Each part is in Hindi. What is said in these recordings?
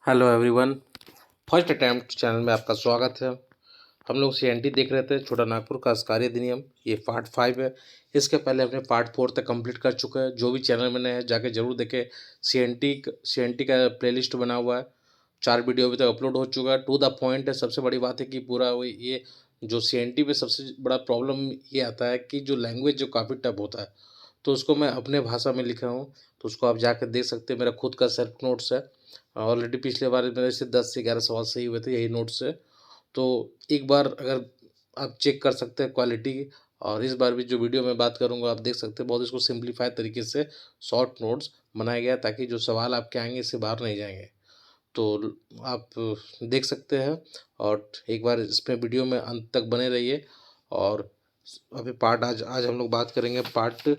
Hello everyone. First attempt channel में आपका स्वागत है। हम लोग सीएनटी देख रहे थे, छोटा नागपुर का आबकारी अधिनियम। ये पार्ट 5 है। इसके पहले अपने पार्ट 4 तक कंप्लीट कर चुके हैं। जो भी चैनल में नए हैं जाके जरूर देखें। सीएनटी का प्लेलिस्ट बना हुआ है। 4 वीडियो अभी तक अपलोड हो चुका है। टू द पॉइंट है। सबसे बड़ी बात है कि पूरा वो ये जो सीएनटी पे सबसे बड़ा प्रॉब्लम ये आता है कि जो लैंग्वेज जो काफ़ी टफ होता है, तो उसको मैं अपने भाषा में लिखा हूँ, तो उसको आप जाकर देख सकते हैं। मेरा खुद का सेल्फ नोट्स है। ऑलरेडी पिछले बार मेरे से 10 से 11 सवाल सही हुए थे, यही नोट्स से। तो एक बार अगर आप चेक कर सकते हैं क्वालिटी। और इस बार भी जो वीडियो मैं बात करूंगा आप देख सकते हैं, बहुत इसको सिंप्लीफाइड तरीके से शॉर्ट नोट्स बनाया गया है, ताकि जो सवाल आपके आएंगे इससे बाहर नहीं जाएंगे। तो आप देख सकते हैं। और एक बार इसमें वीडियो में अंत तक बने रहिए। और अभी आज हम लोग बात करेंगे पार्ट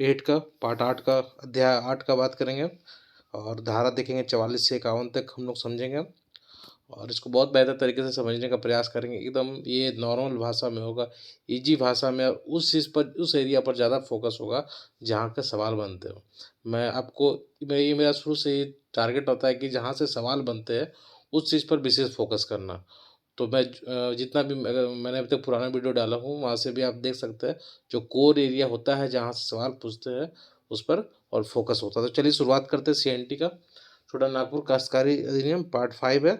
8 का, पार्ट 8 का, अध्याय 8 का बात करेंगे। और धारा देखेंगे 44 से 51 तक हम लोग समझेंगे। और इसको बहुत बेहतर तरीके से समझने का प्रयास करेंगे। एकदम ये नॉर्मल भाषा में होगा, इजी भाषा में। और उस चीज़ पर, उस एरिया पर ज़्यादा फोकस होगा जहाँ के सवाल बनते हो। मैं आपको ये मेरा शुरू से ही टारगेट होता है कि जहाँ से सवाल बनते हैं उस चीज़ पर विशेष फोकस करना। तो मैं जितना भी मैंने अभी तक पुराना वीडियो डाला हूँ वहाँ से भी आप देख सकते हैं। जो कोर एरिया होता है जहाँ से सवाल पूछते हैं उस पर और फोकस होता है। तो चलिए शुरुआत करते हैं सीएनटी का। छोटा नागपुर काश्तकारी अधिनियम पार्ट 5 है।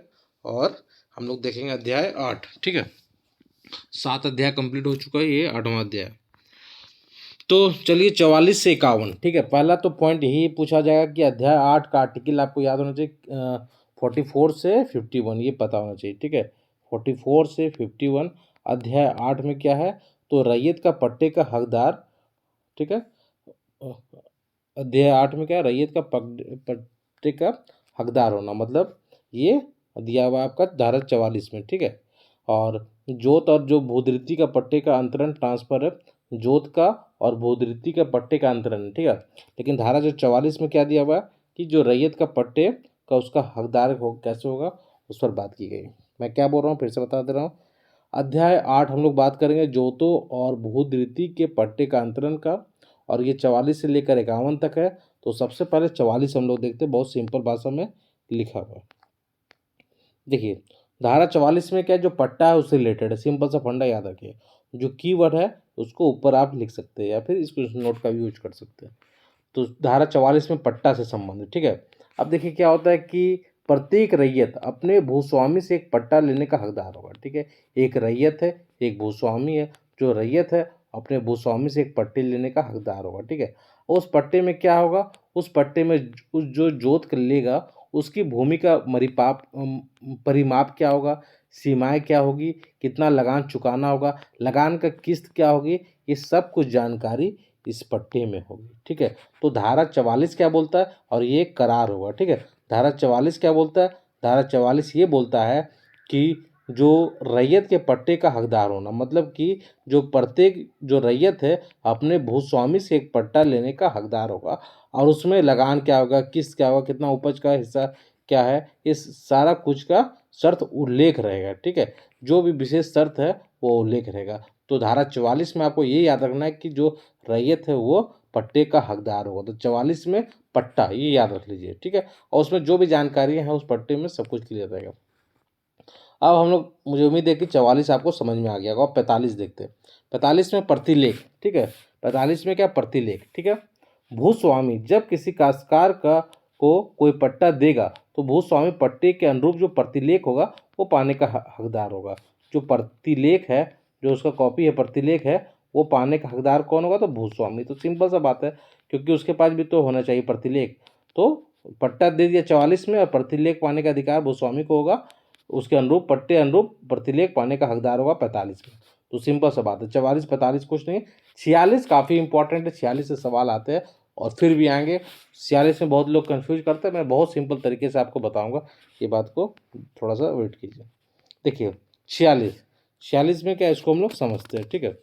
और हम लोग देखेंगे अध्याय 8। ठीक है, 7 अध्याय कंप्लीट हो चुका है, ये 8वां अध्याय। तो चलिए 44 से 51। ठीक है, पहला तो पॉइंट यही पूछा जाएगा कि अध्याय 8 का आर्टिकल आपको याद होना चाहिए। 44 से 51 ये पता होना चाहिए। ठीक है, 44 से 51 अध्याय 8 में क्या है, तो रैयत का पट्टे का हकदार। ठीक है, अध्याय 8 में क्या है, रैयत का पट्टे का हकदार होना, मतलब ये दिया हुआ आपका धारा 44 में। ठीक है, और जोत और जो भूधृति का पट्टे का अंतरण ट्रांसफर है, जोत का और भूधृति का पट्टे का अंतरण। ठीक है, लेकिन धारा जो 44 में क्या दिया हुआ है कि जो रैयत का पट्टे का उसका हकदार हो कैसे होगा, उस पर बात की गई। मैं क्या बोल रहा हूँ फिर से बता दे रहा हूँ। अध्याय 8 हम लोग बात करेंगे जोतों और भूधृति के पट्टे का अंतरण का। और ये 44 से लेकर 51 तक है। तो सबसे पहले 44 हम लोग देखते हैं, बहुत सिंपल भाषा में लिखा हुआ है। देखिए, धारा 44 में क्या है, जो पट्टा है उससे रिलेटेड है। सिंपल सा फंडा याद रखिए। जो कीवर्ड है उसको ऊपर आप लिख सकते हैं या फिर इसको नोट का भी यूज कर सकते हैं। तो धारा 44 में पट्टा से संबंधित। ठीक है, अब देखिए क्या होता है कि प्रत्येक रैयत अपने भूस्वामी से एक पट्टा लेने का हकदार होगा। ठीक है, एक रैयत है, एक भूस्वामी है। जो रैयत है अपने भूस्वामी से एक पट्टे लेने का हकदार होगा। ठीक है, उस पट्टे में क्या होगा, उस पट्टे में उस जो जोत कर लेगा उसकी भूमि का परिमाप क्या होगा, सीमाएं क्या होगी, कितना लगान चुकाना होगा, लगान का किस्त क्या होगी, ये सब कुछ जानकारी इस पट्टे में होगी। ठीक है, तो धारा 44 क्या बोलता है, और ये करार होगा। ठीक है, धारा 44 क्या बोलता है, धारा 44 ये बोलता है कि जो रैयत के पट्टे का हकदार होना, मतलब कि जो प्रत्येक जो रैयत है अपने भूस्वामी से एक पट्टा लेने का हकदार होगा। और उसमें लगान क्या होगा, किस्त क्या होगा, कितना उपज का हिस्सा क्या है, इस सारा कुछ का शर्त उल्लेख रहेगा। ठीक है, जो भी विशेष शर्त है वो उल्लेख रहेगा। तो धारा 44 में आपको ये याद रखना है कि जो रैयत है वो पट्टे का हकदार होगा। तो 44 में पट्टा, ये याद रख लीजिए। ठीक है, और उसमें जो भी जानकारी है उस पट्टे में सब कुछ क्लियर रहेगा। अब हम लोग, मुझे उम्मीद है कि 44 आपको समझ में आ गया होगा। 45 देखते हैं। 45 में प्रतिलेख। ठीक है, 45 में क्या, प्रतिलेख। ठीक है, भूस्वामी जब किसी काश्तकार का को कोई पट्टा देगा तो भूस्वामी पट्टे के अनुरूप जो प्रतिलेख होगा वो पाने का हकदार होगा। जो प्रतिलेख है, जो उसका कॉपी है, प्रतिलेख है, वो पाने का हकदार कौन होगा, तो भूस्वामी। तो सिंपल सा बात है, क्योंकि उसके पास भी तो होना चाहिए प्रतिलेख। तो पट्टा दे दिया 44 में और प्रतिलेख पाने का अधिकार भूस्वामी को होगा। उसके अनुरूप पट्टे अनुरूप प्रतिलेख पाने का हकदार होगा 45 में। तो सिंपल सा बात है, 44 45 कुछ नहीं। 46 काफ़ी इंपॉर्टेंट है, 46 से सवाल आते हैं और फिर भी आएंगे। 46 में बहुत लोग कंफ्यूज करते हैं, मैं बहुत सिंपल तरीके से आपको बताऊंगा, ये बात को थोड़ा सा वेट कीजिए। देखिए 46 में क्या है, इसको हम लोग समझते हैं। ठीक है,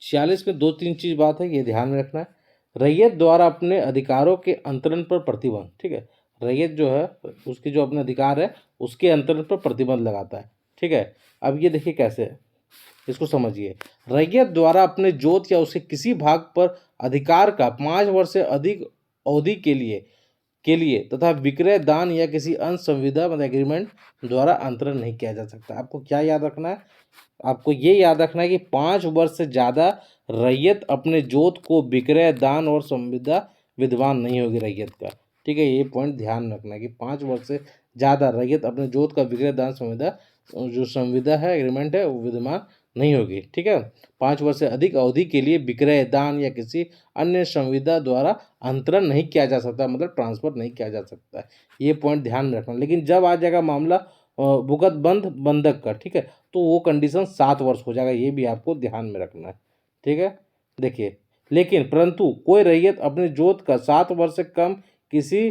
46 में 2-3 चीज़ बात है, ये ध्यान में रखना है। रैयत द्वारा अपने अधिकारों के अंतरण पर प्रतिबंध। ठीक है, रैयत जो है उसके जो अपने अधिकार है उसके अंतरण पर प्रतिबंध लगाता है। ठीक है, अब ये देखिए कैसे है, इसको समझिए। रैयत द्वारा अपने जोत या उसके किसी भाग पर अधिकार का 5 वर्ष से अधिक अवधि के लिए के लिए तथा विक्रय दान या किसी अन्य संविदा मतलब एग्रीमेंट द्वारा अंतरण नहीं किया जा सकता। आपको क्या याद रखना है, आपको ये याद रखना है कि 5 वर्ष से ज़्यादा रैयत अपने जोत को विक्रय दान और संविदा विद्वान नहीं होगी रैयत का। ठीक है, ये पॉइंट ध्यान रखना है कि 5 वर्ष से ज़्यादा रैयत अपने जोत का विक्रय दान संविदा जो संविदा है एग्रीमेंट है वो विद्यमान नहीं होगी। ठीक है, 5 वर्ष से अधिक अवधि के लिए विक्रय दान या किसी अन्य संविदा द्वारा अंतरण नहीं किया जा सकता, मतलब ट्रांसफर नहीं किया जा सकता है। ये पॉइंट ध्यान में रखना। लेकिन जब आ जाएगा मामला भुगत बंधक का, ठीक है, तो वो कंडीशन 7 वर्ष हो जाएगा, ये भी आपको ध्यान में रखना है। ठीक है, देखिए, लेकिन परंतु कोई रैयत अपने जोत का 7 वर्ष से कम किसी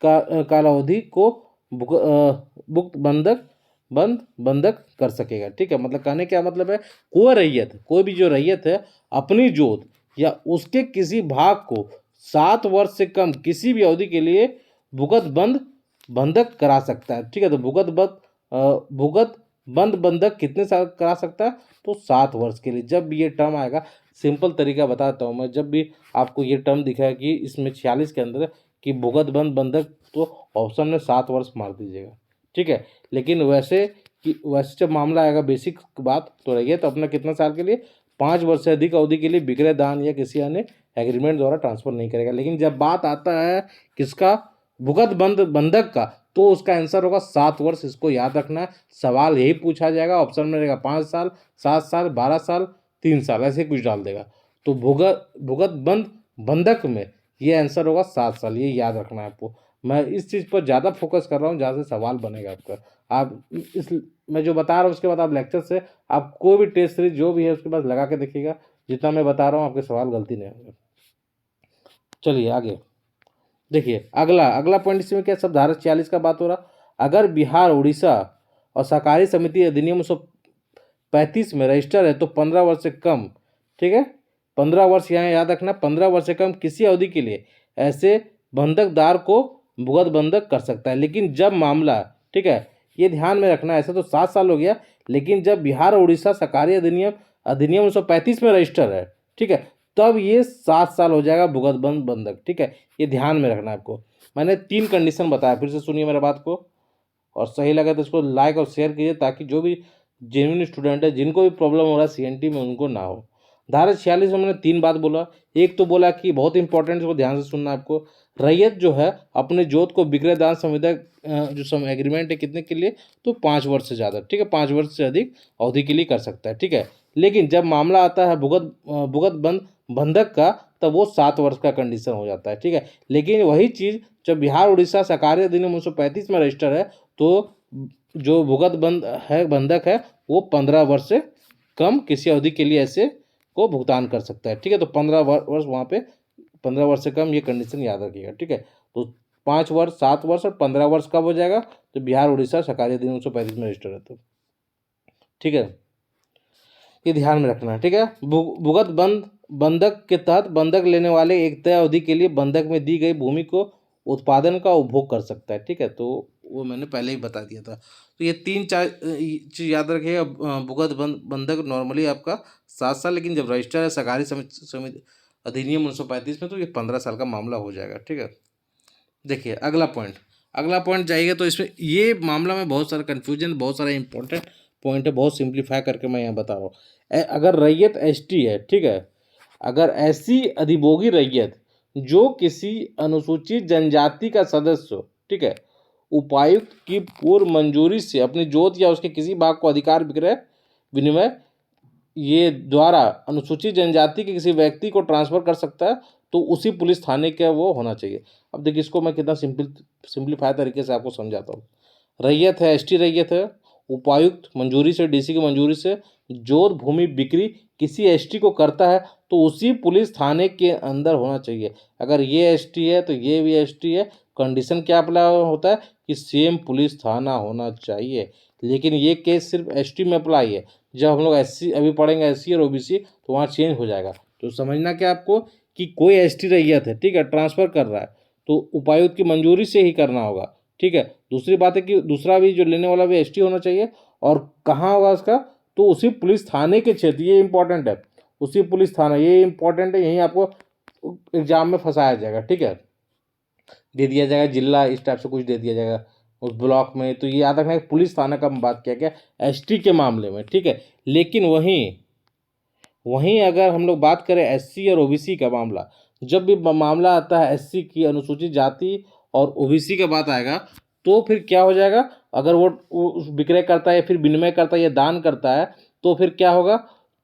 कालावधि को भुक्त बंधक कर सकेगा। ठीक है, मतलब कहने क्या मतलब है, कोई भी जो रैयत है अपनी जोत या उसके किसी भाग को 7 वर्ष से कम किसी भी अवधि के लिए भुगत बंधक करा सकता है। ठीक है, तो भुगत बंधक कितने साल करा सकता है, तो 7 वर्ष के लिए। जब भी ये टर्म आएगा, सिंपल तरीका बताता हूँ मैं, जब भी आपको ये टर्म दिखाए कि इसमें 46 के अंदर कि भुगत बंधक, तो ऑप्शन में 7 वर्ष मार दीजिएगा। ठीक है, लेकिन वैसे जब मामला आएगा बेसिक बात तो रहिए, तो अपना कितना साल के लिए, 5 वर्ष से अधिक अवधि के लिए विक्रय दान या किसी अन्य एग्रीमेंट द्वारा ट्रांसफर नहीं करेगा। लेकिन जब बात आता है किसका, भुगत बंधक का, तो उसका आंसर होगा 7 वर्ष। इसको याद रखना है, सवाल यही पूछा जाएगा, ऑप्शन में रहेगा 5 साल, 7 साल, 12 साल, 3 साल, ऐसे कुछ डाल देगा। तो भुगत बंधक में ये आंसर होगा 7 साल, ये याद रखना है आपको। मैं इस चीज़ पर ज़्यादा फोकस कर रहा हूँ जहाँ से सवाल बनेगा आपका। आप इस मैं जो बता रहा हूँ उसके बाद आप लेक्चर से आप कोई भी टेस्ट सीरीज जो भी है उसके पास लगा के देखिएगा, जितना मैं बता रहा हूँ आपके सवाल गलती नहीं होंगे। चलिए आगे देखिए, अगला पॉइंट इसमें क्या, सब धारा 46 का बात हो रहा। अगर बिहार, उड़ीसा और सहकारी समिति अधिनियम 1935 में रजिस्टर है तो 15 वर्ष से कम, ठीक है, 15 वर्ष यहाँ याद रखना, 15 वर्ष से कम किसी अवधि के लिए ऐसे बंधकदार को भुगत बंधक कर सकता है। लेकिन जब मामला, ठीक है, ये ध्यान में रखना, ऐसे तो 7 साल हो गया, लेकिन जब बिहार और उड़ीसा सहकारी अधिनियम 1935 में रजिस्टर है, ठीक है, तब ये 7 साल हो जाएगा भुगत बंधक। ठीक है, ये ध्यान में रखना है आपको। मैंने 3 कंडीशन बताया, फिर से सुनिए मेरे बात को, और सही लगा तो इसको लाइक और शेयर कीजिए ताकि जो भी जेन्युइन स्टूडेंट है जिनको भी प्रॉब्लम हो रहा है सीएनटी में उनको ना हो। धारा 46 में मैंने 3 बात बोला। एक तो बोला कि बहुत इंपॉर्टेंट, इसको ध्यान से सुनना आपको, रैयत जो है अपने जोत को विक्रय दान संविदा जो एग्रीमेंट है कितने के लिए, तो 5 वर्ष से ज़्यादा, ठीक है, 5 वर्ष से अधिक अवधि के लिए कर सकता है। ठीक है, लेकिन जब मामला आता है भुगत बंधक का, तब वो 7 वर्ष का कंडीशन हो जाता है। ठीक है, लेकिन वही चीज़ जब बिहार उड़ीसा सहकारी अधिनियम 1935 में रजिस्टर है तो जो बंधक है वो 15 वर्ष से कम किसी अवधि के लिए ऐसे को भुगतान कर सकता है। ठीक है, तो 15 वर्ष वहाँ पे 15 वर्ष से कम, ये कंडीशन याद रखिएगा। ठीक है, तो 5 वर्ष, 7 वर्ष और 15 वर्ष कब हो जाएगा, तो बिहार उड़ीसा सहकारी अधिनियम 1935 में रजिस्टर है तो। ठीक है, ये ध्यान में रखना है। ठीक है, भुगत बंधक के तहत बंधक लेने वाले एक तय अवधि के लिए बंधक में दी गई भूमि को उत्पादन का उपभोग कर सकता है। ठीक है, तो वो मैंने पहले ही बता दिया था। तो ये 3-4 चीज़ याद रखिएगा। भुगत बंधक नॉर्मली आपका 7 साल, लेकिन जब रजिस्टर है सहकारी समिति अधिनियम 1935 में तो ये 15 साल का मामला हो जाएगा। ठीक है, देखिए अगला पॉइंट जाइएगा तो इसमें ये मामला में बहुत सारा कन्फ्यूजन, बहुत सारा इंपॉर्टेंट पॉइंट है, बहुत सिंप्लीफाई करके मैं यहाँ बता रहा हूँ। अगर रैयत एसटी है, ठीक है, अगर ऐसी अधिभोगी रैयत जो किसी अनुसूचित जनजाति का सदस्य हो, ठीक है, उपायुक्त की पूर्व मंजूरी से अपनी जोत या उसके किसी भाग को अधिकार विक्रय विनिमय ये द्वारा अनुसूचित जनजाति के किसी व्यक्ति को ट्रांसफर कर सकता है, तो उसी पुलिस थाने का वो होना चाहिए। अब देखिए इसको मैं कितना सिंप्लीफाई तरीके से आपको समझाता हूँ। रैयत है, एसटी रैयत है, उपायुक्त मंजूरी से, डीसी की मंजूरी से जोत भूमि बिक्री किसी एसटी को करता है तो उसी पुलिस थाने के अंदर होना चाहिए। अगर ये एसटी है तो ये भी एसटी है, कंडीशन क्या अप्लाई होता है कि सेम पुलिस थाना होना चाहिए। लेकिन ये केस सिर्फ एसटी में अप्लाई है, जब हम लोग एससी अभी पढ़ेंगे एससी और ओबीसी तो वहाँ चेंज हो जाएगा। तो समझना क्या आपको कि कोई एसटी रैयत है, ठीक है, ट्रांसफ़र कर रहा है तो उपायुक्त की मंजूरी से ही करना होगा। ठीक है, दूसरी बात है कि दूसरा भी जो लेने वाला भी एसटी होना चाहिए, और कहाँ होगा उसका, तो उसी पुलिस थाने के क्षेत्र, ये इंपॉर्टेंट है, उसी पुलिस थाना, ये इंपॉर्टेंट है, यहीं आपको एग्जाम में फंसाया जाएगा। ठीक है, दे दिया जाएगा, जिला इस टाइप से कुछ दे दिया जाएगा उस ब्लॉक में। तो ये याद रखना है पुलिस थाना का हम बात किया गया एसटी के मामले में, ठीक है। लेकिन वहीं वहीं अगर हम लोग बात करें एससी और ओबीसी का मामला, जब भी मामला आता है एससी की अनुसूचित जाति और ओबीसी का बात आएगा, तो फिर क्या हो जाएगा, अगर वो विक्रय करता है या फिर विनिमय करता है या दान करता है, तो फिर क्या होगा,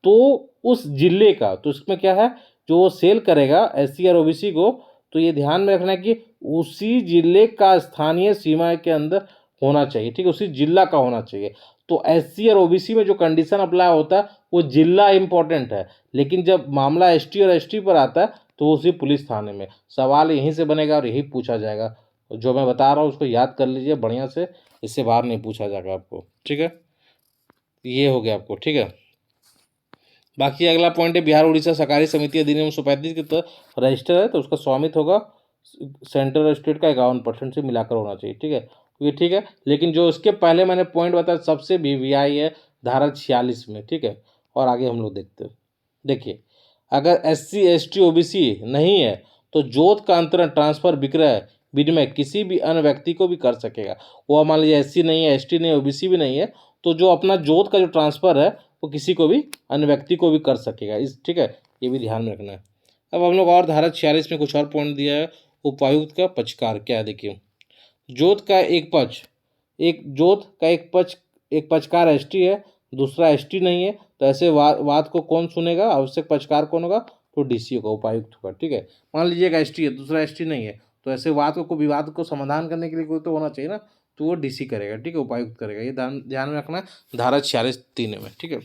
तो उस जिले का, तो इसमें क्या है, जो वो सेल करेगा एससी और ओबीसी को, तो ये ध्यान में रखना है कि उसी जिले का स्थानीय सीमा के अंदर होना चाहिए, ठीक है, उसी जिला का होना चाहिए। तो एससी और ओबीसी में जो कंडीशन अप्लाई होता है वो जिला इंपॉर्टेंट है, लेकिन जब मामला एसटी और एसटी पर आता है तो उसी पुलिस थाने में। सवाल यहीं से बनेगा और यही पूछा जाएगा। जो मैं बता रहा हूँ उसको याद कर लीजिए बढ़िया से, इससे बाहर नहीं पूछा जाएगा आपको, ठीक है। ये हो गया आपको, ठीक है। बाकी अगला पॉइंट है बिहार उड़ीसा सहकारी समिति अधिनियम 1935 के तहत रजिस्टर है, तो उसका स्वामित्व होगा सेंट्रल और स्टेट का 51% से मिलाकर होना चाहिए, ठीक है। तो ये ठीक है, लेकिन जो इसके पहले मैंने पॉइंट बताया सबसे वीवीआई है धारा 46 में, ठीक है। और आगे हम लोग देखते हैं। देखिए, अगर एससी एसटी ओबीसी नहीं है तो जोत का अंतरण ट्रांसफर विक्रय विनिमय किसी भी अन्य व्यक्ति को भी कर सकेगा। वो मान लीजिए एससी नहीं है, एसटी नहीं है, ओबीसी भी नहीं है, तो जो अपना जोत का जो ट्रांसफर है वो किसी को भी अन्य व्यक्ति को भी कर सकेगा, इस, ठीक है। ये भी ध्यान में रखना है। अब हम लोग और धारा 46 में कुछ और पॉइंट दिया है। उपायुक्त का पक्षकार क्या है, देखिए, जोत का एक पक्ष, एक पक्षकार एसटी है, दूसरा एसटी नहीं है, तो ऐसे वाद को कौन सुनेगा, आवश्यक पक्षकार कौन होगा, तो डीसी होगा, उपायुक्त होगा, ठीक है। मान लीजिए एक एसटी है, दूसरा एसटी नहीं है, तो ऐसे विवाद को समाधान करने के लिए कोई तो होना चाहिए ना, तो वो डीसी करेगा, ठीक है, उपायुक्त करेगा। ये ध्यान में रखना है धारा 46(3) में, ठीक है।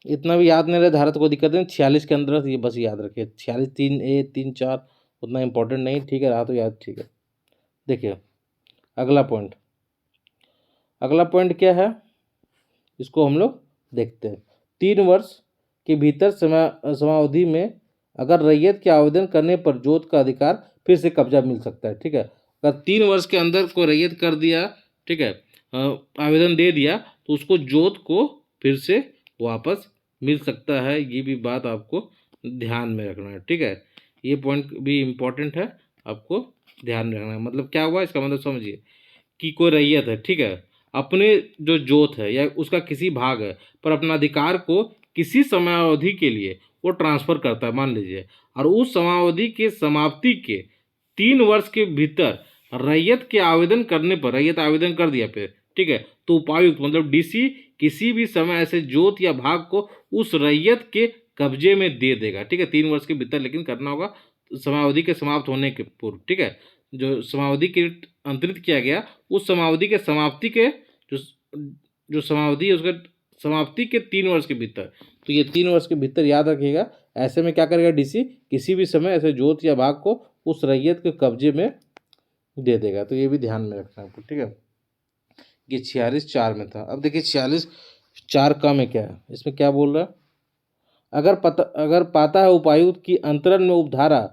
इतना भी याद नहीं रहे धारा तो कोई दिक्कत नहीं, 46 के अंदर ये बस याद रखिए, 46(3)(a) 3(4) उतना इंपॉर्टेंट नहीं, ठीक है, रहा तो याद, ठीक है। देखिए अगला पॉइंट क्या है, इसको हम लोग देखते हैं। 3 वर्ष के भीतर समावधि में अगर रैयत के आवेदन करने पर जोत का अधिकार फिर से कब्जा मिल सकता है, ठीक है। अगर 3 वर्ष के अंदर को रैयत कर दिया, ठीक है, आवेदन दे दिया, तो उसको जोत को फिर से वापस मिल सकता है। ये भी बात आपको ध्यान में रखना है, ठीक है। ये पॉइंट भी इम्पोर्टेंट है, आपको ध्यान में रखना है। मतलब क्या हुआ, इसका मतलब समझिए कि कोई रैयत है, ठीक है, अपने जो जोत है या उसका किसी भाग है पर अपना अधिकार को किसी समयावधि के लिए वो ट्रांसफर करता है, मान लीजिए, और उस समयावधि के समाप्ति के 3 वर्ष के भीतर रैयत के आवेदन करने पर, रैयत आवेदन कर दिया फिर, ठीक है, तो उपायुक्त मतलब डीसी किसी भी समय ऐसे जोत या भाग को उस रैयत के कब्जे में दे देगा, ठीक है, 3 वर्ष के भीतर, लेकिन करना होगा समयावधि के समाप्त होने के पूर्व, ठीक है। जो समावधि के अंतरित किया गया उस समावधि के समाप्ति के जो जो समावधि है उसका समाप्ति के 3 वर्ष के भीतर, तो ये 3 वर्ष के भीतर याद रखिएगा। ऐसे में क्या करेगा डीसी, किसी भी समय ऐसे जोत या भाग को उस रैयत के कब्जे में दे देगा, तो ये भी ध्यान में रखना आपको, ठीक है। ये 46(4) में था। अब देखिए 46(4) में क्या है, इसमें क्या बोल रहा है, अगर पाता है उपायुक्त की अंतरण में उपधारा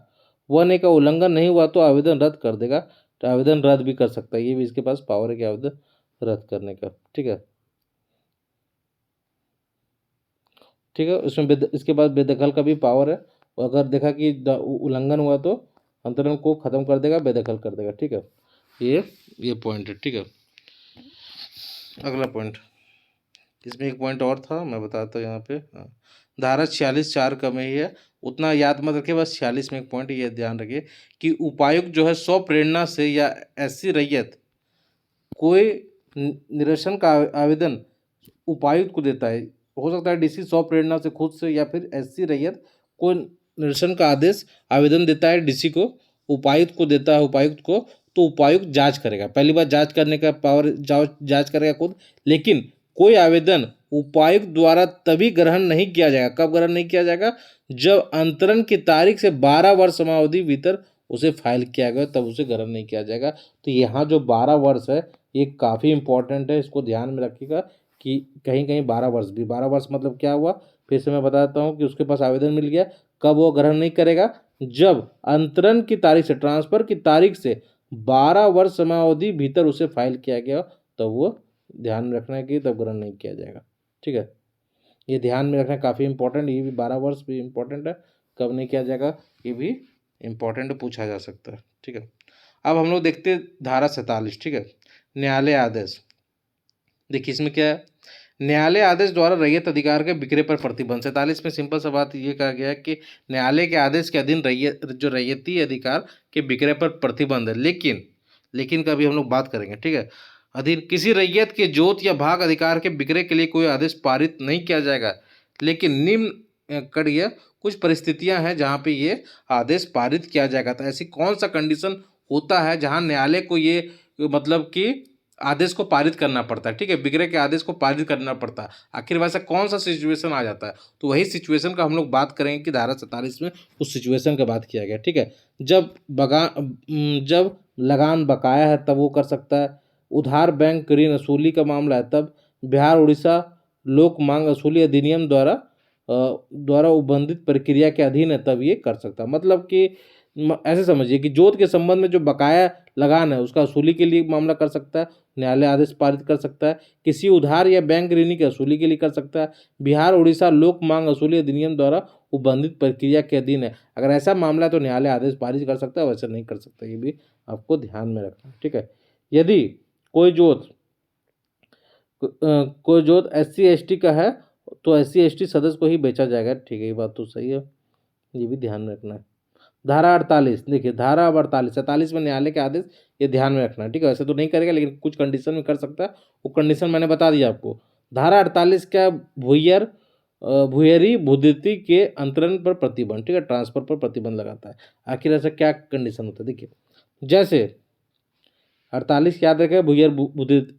1A का उल्लंघन नहीं हुआ तो आवेदन रद्द कर देगा, तो आवेदन रद्द भी कर सकता है, ये भी इसके पास पावर है कि आवेदन रद्द करने का, ठीक है, ठीक है। इसमें इसके बाद बेदखल का भी पावर है, और अगर देखा कि उल्लंघन हुआ तो अंतरण को खत्म कर देगा, बेदखल कर देगा, ठीक है। ये पॉइंट है, ठीक है। अगला पॉइंट, इसमें एक पॉइंट और था, मैं बताता हूँ यहाँ पे, हाँ। धारा 46(4) का में ही है, उतना याद मत रखिए, बस 46 में एक पॉइंट ये ध्यान रखिए कि उपायुक्त जो है स्वप्रेरणा से या ऐसी रैयत कोई निरसन का आवेदन उपायुक्त को देता है, हो सकता है डीसी स्वप्रेरणा से खुद से या फिर ऐसी रैयत कोई निरसन का आदेश आवेदन देता है डीसी को, उपायुक्त को देता है, उपायुक्त को, तो उपायुक्त जांच करेगा, पहली बार जांच करने का पावर, जांच करेगा खुद, लेकिन कोई आवेदन उपायुक्त द्वारा तभी ग्रहण नहीं किया जाएगा, कब ग्रहण नहीं किया जाएगा, जब अंतरण की तारीख से 12 वर्ष समावधि भीतर उसे फाइल किया गया, तब उसे ग्रहण नहीं किया जाएगा। तो यहाँ जो 12 वर्ष है ये काफ़ी इंपॉर्टेंट है, इसको ध्यान में रखिएगा कि कहीं कहीं 12 वर्ष भी, 12 वर्ष मतलब क्या हुआ, फिर से मैं बताता हूँ कि उसके पास आवेदन मिल गया, कब वो ग्रहण नहीं करेगा, जब अंतरण की तारीख से, ट्रांसफर की तारीख से 12 वर्ष समयावधि भीतर उसे फाइल किया गया, तब वो ध्यान में रखना है कि तब ग्रहण नहीं किया जाएगा, ठीक है। ये ध्यान में रखना काफ़ी इंपॉर्टेंट, ये भी 12 वर्ष भी इंपॉर्टेंट है, कब नहीं किया जाएगा ये भी इम्पोर्टेंट पूछा जा सकता है, ठीक है। अब हम लोग देखते हैं धारा 47, ठीक है, न्यायालय आदेश। देखिए इसमें क्या है, न्यायालय आदेश द्वारा रैयत अधिकार के बिक्रे पर प्रतिबंध। 47 में सिंपल सा बात ये कहा गया है कि न्यायालय के आदेश के अधीन रैयती अधिकार के बिक्रे पर प्रतिबंध है, लेकिन का भी हम लोग बात करेंगे, ठीक है। अधीन किसी रैयत के जोत या भाग अधिकार के बिक्रे के लिए कोई आदेश पारित नहीं किया जाएगा, लेकिन निम्न कड़िया कुछ परिस्थितियां हैं जहां पे ये आदेश पारित किया जाएगा। तो ऐसी कौन सा कंडीशन होता है जहां न्यायालय को ये मतलब कि आदेश को पारित करना पड़ता है, ठीक है, बिक्रे के आदेश को पारित करना पड़ता है। आखिर वैसा कौन सा सिचुएशन आ जाता है, तो वही सिचुएशन का हम लोग बात करेंगे कि धारा 47 में उस सिचुएशन का बात किया गया, ठीक है। जब लगान बकाया है तब वो कर सकता है, उधार बैंक ऋण वसूली का मामला है तब, बिहार उड़ीसा लोक मांग वसूली अधिनियम द्वारा उबंधित प्रक्रिया के अधीन है तब ये कर सकता है। मतलब कि ऐसे समझिए कि जोत के संबंध में जो बकाया लगान है उसका वसूली के लिए मामला कर सकता है, न्यायालय आदेश पारित कर सकता है। किसी उधार या बैंक ऋणी की वसूली के लिए कर सकता है। बिहार उड़ीसा लोक मांग वसूली अधिनियम द्वारा उबंधित प्रक्रिया के अधीन है, अगर ऐसा मामला है तो न्यायालय आदेश पारित कर सकता है, वैसे नहीं कर सकता, ये भी आपको ध्यान में रखना है, ठीक है। यदि कोई जोत SC ST का है तो SC ST सदस्य को ही बेचा जाएगा, ठीक है, ये बात तो सही है, ये भी ध्यान में रखना है। धारा 48, देखिए धारा 47 में न्यायालय के आदेश ये ध्यान में रखना है, ठीक है। वैसे तो नहीं करेगा लेकिन कुछ कंडीशन में कर सकता है, वो कंडीशन मैंने बता दिया आपको। धारा 48 क्या, भूयरी भूधृति के अंतरण पर प्रतिबंध, ठीक है, ट्रांसफर पर प्रतिबंध लगाता है। आखिर ऐसा क्या कंडीशन होता है, देखिए जैसे 48 याद रखें,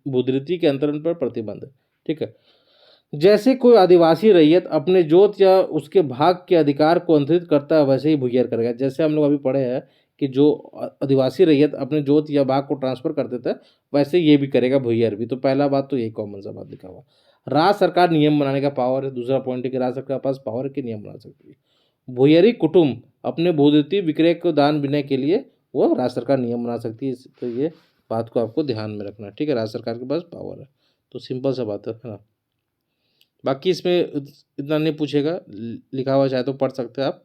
भूधृति के अंतरण पर प्रतिबंध, ठीक है। जैसे कोई आदिवासी रैयत अपने जोत या उसके भाग के अधिकार को अंतरित करता है वैसे ही भूय्यर करेगा। जैसे हम लोग अभी पढ़े हैं कि जो आदिवासी रैयत अपने जोत या भाग को ट्रांसफर कर देता है वैसे ये भी करेगा भूय्यर भी। तो पहला बात तो यही कॉमन सा बात लिखा हुआ। राज्य सरकार नियम बनाने का पावर है। दूसरा पॉइंट है कि राज्य सरकार के पास पावर है कि नियम बना सकती है। भूयरी कुटुंब अपने भूधृति विक्रय को दान विनय के लिए वो राज्य सरकार नियम बना सकती है। तो ये बात को आपको ध्यान में रखना है, ठीक है। राज्य सरकार के पास पावर है, तो सिंपल सा बात है ना। बाकी इसमें इतना नहीं पूछेगा, लिखा हुआ चाहे तो पढ़ सकते हैं आप,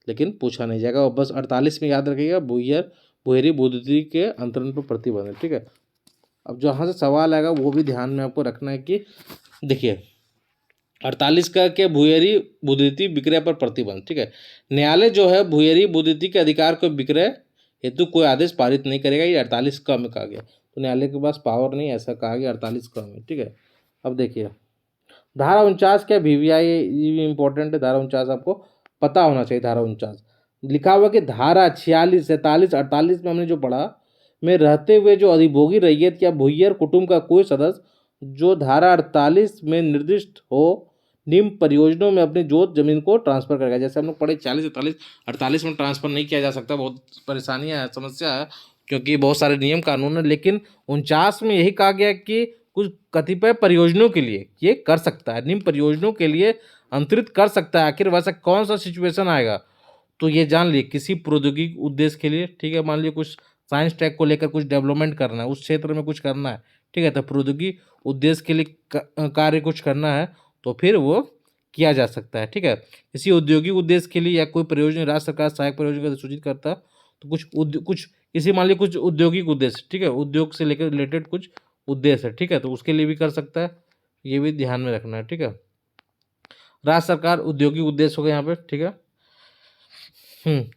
लेकिन पूछा नहीं जाएगा। और बस 48 में याद रखिएगा, भूयरी भूधृति के अंतरण पर प्रतिबंध है, ठीक है। अब जहाँ से सवाल आएगा वो भी ध्यान में आपको रखना है कि देखिए 48 का क्या, भूयरी भूधृति विक्रय पर प्रतिबंध, ठीक है। न्यायालय जो है भूयरी भूधृति के अधिकार को विक्रय हेतु कोई आदेश पारित नहीं करेगा, ये 48 क में कहा गया। तो न्यायालय के पास पावर नहीं, ऐसा कहा गया 48 क में, ठीक है। अब देखिए धारा 49 क्या, VVI, ये इंपॉर्टेंट है। धारा 49 आपको पता होना चाहिए। धारा 49 लिखा हुआ कि धारा 46, 47, 48 में हमने जो पढ़ा में रहते हुए जो अधिभोगी रैयत या भूय्यर कुटुंब का कोई सदस्य जो धारा 48 में निर्दिष्ट हो निम्न परियोजनाओं में अपनी जोत जमीन को ट्रांसफर करेगा। जैसे हम लोग पढ़े 40, 47, 48 में ट्रांसफर नहीं किया जा सकता, बहुत परेशानियाँ है, समस्या है, क्योंकि बहुत सारे नियम कानून है। लेकिन 49 में यही कहा गया कि कुछ कतिपय परियोजनाओं के लिए ये कर सकता है, निम्न परियोजनाओं के लिए अंतरित कर सकता है। आखिर वैसा कौन सा सिचुएशन आएगा, तो ये जान लिए किसी प्रौद्योगिक उद्देश्य के लिए, ठीक है। मान लीजिए कुछ साइंस टेक को लेकर कुछ डेवलपमेंट करना है, उस क्षेत्र में कुछ करना है, ठीक है, तो प्रौद्योगिक उद्देश्य के लिए कार्य कुछ करना है तो फिर वो किया जा सकता है, ठीक है। किसी औद्योगिक उद्देश्य के लिए या कोई परियोजना राज्य सरकार सहायक परियोजना को सूचित करता है तो कुछ किसी मान लीजिए कुछ औद्योगिक उद्देश्य, ठीक है, उद्योग से लेकर रिलेटेड कुछ उद्देश्य है, ठीक है, तो उसके लिए भी कर सकता है, ये भी ध्यान में रखना है, ठीक है। राज्य सरकार औद्योगिक उद्देश्य हो गया यहाँ पे, ठीक है।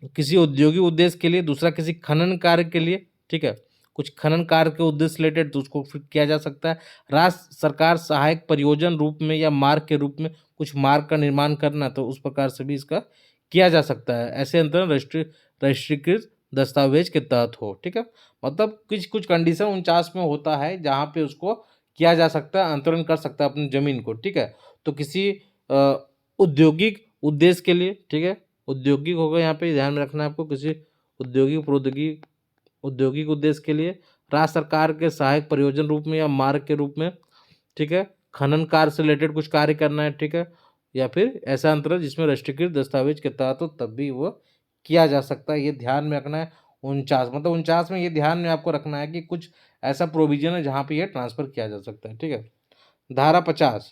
किसी औद्योगिक उद्देश्य के लिए, दूसरा किसी खनन कार्य के लिए, ठीक है, कुछ खनन कार्य के उद्देश्य रिलेटेड तो उसको फिर किया जा सकता है। राज्य सरकार सहायक परियोजना रूप में या मार्ग के रूप में कुछ मार्ग का निर्माण करना तो उस प्रकार से भी इसका किया जा सकता है। ऐसे अंतरण राष्ट्रीयकृत दस्तावेज के तहत हो, ठीक है। मतलब कुछ कंडीशन 49 में होता है जहाँ पे उसको किया जा सकता है, अंतरण कर सकता है अपनी जमीन को, ठीक है। तो किसी औद्योगिक उद्देश्य के लिए, ठीक है, औद्योगिक होगा यहाँ पे ध्यान में रखना है आपको, किसी औद्योगिक उद्देश्य के लिए, राज्य सरकार के सहायक परियोजना रूप में या मार्ग के रूप में, ठीक है, खनन कार्य से रिलेटेड कुछ कार्य करना है, ठीक है, या फिर ऐसा अंतरण जिसमें राष्ट्रीयकृत दस्तावेज के तहत हो तब भी वो किया जा सकता है। ये ध्यान में रखना है। 49 मतलब 49 में ये ध्यान में आपको रखना है कि कुछ ऐसा प्रोविजन है जहाँ पे ये ट्रांसफर किया जा सकता है, ठीक है। धारा 50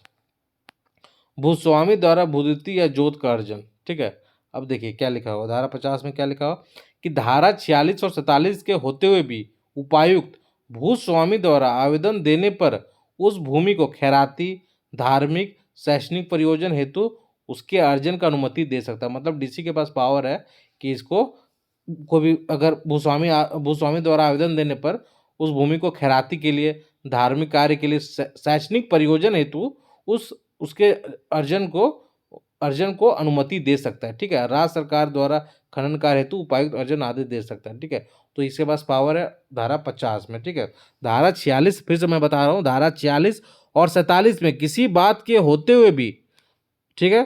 भूस्वामी द्वारा भूधृति या जोत का अर्जन, ठीक है। अब देखिए क्या लिखा हुआ धारा 50 में, क्या लिखा हुआ कि धारा 46 और 47 के होते हुए भी उपायुक्त भूस्वामी द्वारा आवेदन देने पर उस भूमि को खैराती, धार्मिक, शैक्षणिक प्रयोजन हेतु उसके अर्जन का अनुमति दे सकता है। मतलब डीसी के पास पावर है कि इसको कोई भी अगर भूस्वामी द्वारा आवेदन देने पर उस भूमि को खैराती के लिए, धार्मिक कार्य के लिए, शैक्षणिक प्रयोजन हेतु उसके अर्जन को अनुमति दे सकता है। ठीक है, राज्य सरकार द्वारा खनन कार्य हेतु उपायुक्त अर्जन आदेश दे सकता है। ठीक है, तो इसके पास पावर है धारा 50 में। ठीक है, धारा 46 फिर से मैं बता रहा हूँ, धारा 46 और 47 में किसी बात के होते हुए भी, ठीक है,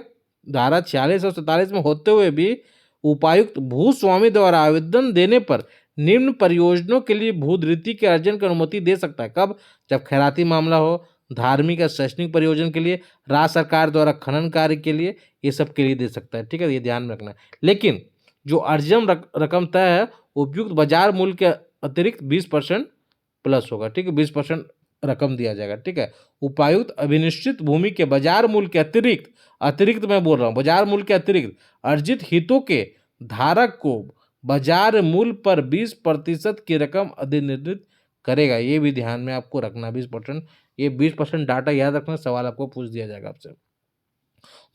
धारा 46 और 47 में होते हुए भी उपायुक्त भूस्वामी द्वारा आवेदन देने पर निम्न परियोजनाओं के लिए भूधृति के अर्जन की अनुमति दे सकता है। कब? जब खैराती मामला हो, धार्मिक या शैक्षणिक प्रयोजन के लिए, राज्य सरकार द्वारा खनन कार्य के लिए, ये सब के लिए दे सकता है। ठीक है, ये ध्यान में रखना है। लेकिन जो अर्जन रकम तय है उपयुक्त बाजार मूल्य के अतिरिक्त 20% प्लस होगा। ठीक है, 20% रकम दिया जाएगा। ठीक है, उपायुक्त अभिनिश्चित भूमि के बाजार मूल्य के अतिरिक्त मैं बोल रहा हूँ, बाजार मूल्य के अतिरिक्त अर्जित हितों के धारक को बाजार मूल्य पर 20% की रकम अधिनिर्मित करेगा। ये भी ध्यान में आपको रखना, 20%। ये 20% डाटा याद रखना, सवाल आपको पूछ दिया जाएगा आपसे।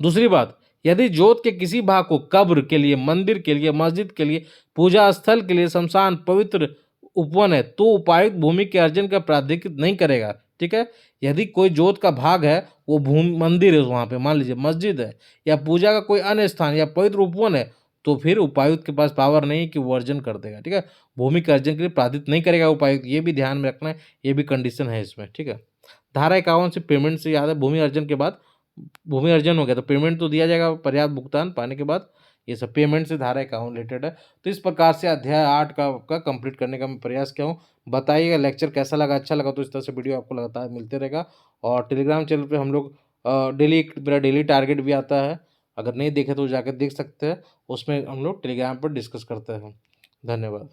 दूसरी बात, यदि जोत के किसी भाग को कब्र के लिए, मंदिर के लिए, मस्जिद के लिए, पूजा स्थल के लिए, शमशान, पवित्र उपवन है तो उपायुक्त भूमि के अर्जन का प्राधिकृत नहीं करेगा। ठीक है, यदि कोई जोत का भाग है, वो भूमि मंदिर है, वहाँ पे मान लीजिए मस्जिद है या पूजा का कोई अन्य स्थान या पवित्र उपवन है, तो फिर उपायुक्त के पास पावर नहीं कि वो अर्जन कर देगा। ठीक है, भूमि के अर्जन के लिए प्राधिकृत नहीं करेगा उपायुक्त, ये भी ध्यान में रखना है, ये भी कंडीशन है इसमें। ठीक है, धारा 51 से पेमेंट से याद है, भूमि अर्जन के बाद भूमि अर्जन हो गया तो पेमेंट तो दिया जाएगा, पर्याप्त भुगतान पाने के बाद। ये सब पेमेंट से धारा 51 रिलेटेड है। तो इस प्रकार से अध्याय 8 का कंप्लीट करने का मैं प्रयास किया हूँ। बताइएगा लेक्चर कैसा लगा, अच्छा लगा तो इस तरह से वीडियो आपको लगातार मिलते रहेगा। और टेलीग्राम चैनल पे हम लोग मेरा डेली टारगेट भी आता है, अगर नहीं देखे तो जाकर देख सकते हैं, उसमें हम लोग टेलीग्राम पर डिस्कस करते हैं। धन्यवाद।